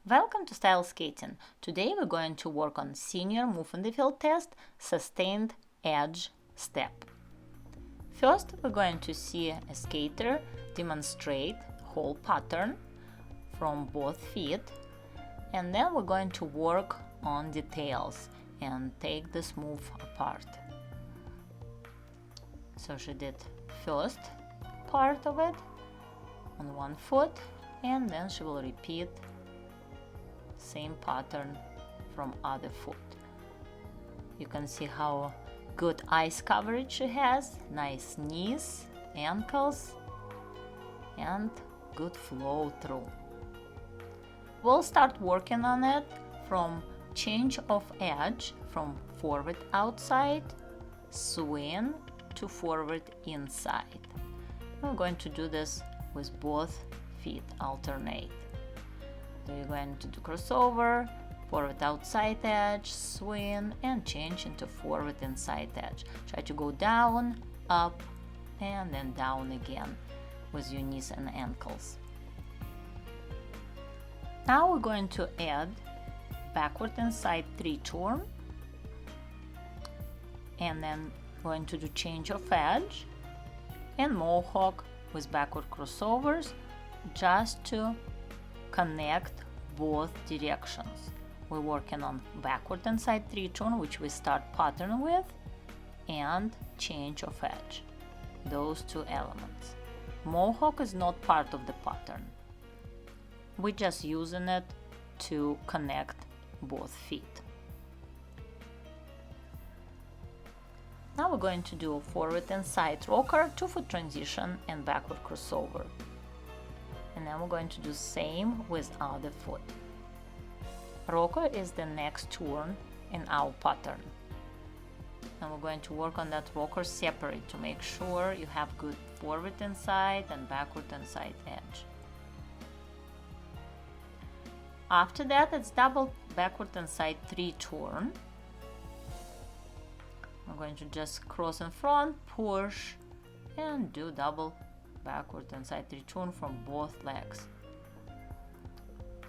Welcome to Style Skating. Today we're going to work on senior move in the field test, sustained edge step. First, we're going to see a skater demonstrate whole pattern from both feet, and then we're going to work on details and take this move apart. So she did first part of it on one foot, and then she will repeat same pattern from other foot. You can see how good ice coverage she has, nice knees, ankles, and good flow through. We'll start working on it from change of edge from forward outside, swing to forward inside. We're going to do this with both feet alternate. So you're going to do crossover, forward outside edge, swing, and change into forward inside edge. Try to go down, up, and then down again with your knees and ankles. Now we're going to add backward inside 3 turn, and then going to do change of edge and mohawk with backward crossovers just to connect both directions. We're working on backward inside 3 turn, which we start pattern with, and change of edge. Those two elements. Mohawk is not part of the pattern. We're just using it to connect both feet. Now we're going to do forward and side rocker, 2-foot transition, and backward crossover. And then we're going to do same with other foot. Rocker is the next turn in our pattern. And we're going to work on that rocker separate to make sure you have good forward inside and backward inside edge. After that, it's double backward inside 3 turn. We're going to just cross in front, push, and do double backward inside 3 turn from both legs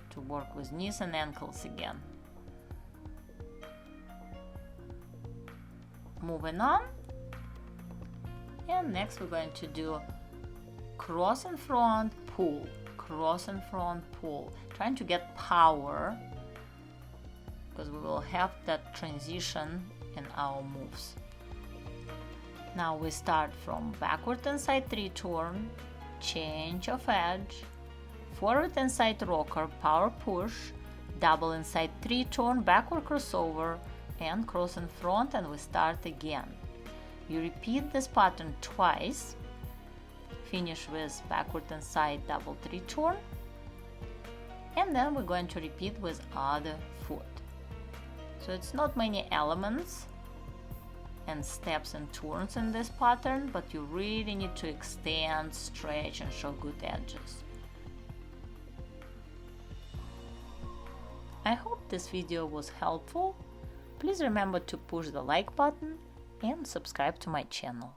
to work with knees and ankles again. Moving on, and next we're going to do cross in front, pull, cross in front, pull, trying to get power because we will have that transition in our moves. Now we start from backward inside 3 turn, change of edge, forward inside rocker, power push, double inside 3 turn, backward crossover, and cross in front, and we start again. You repeat this pattern twice, finish with backward inside double 3 turn, and then we're going to repeat with other foot. So it's not many elements and steps and turns in this pattern, but you really need to extend, stretch, and show good edges. I hope this video was helpful. Please remember to push the like button and subscribe to my channel.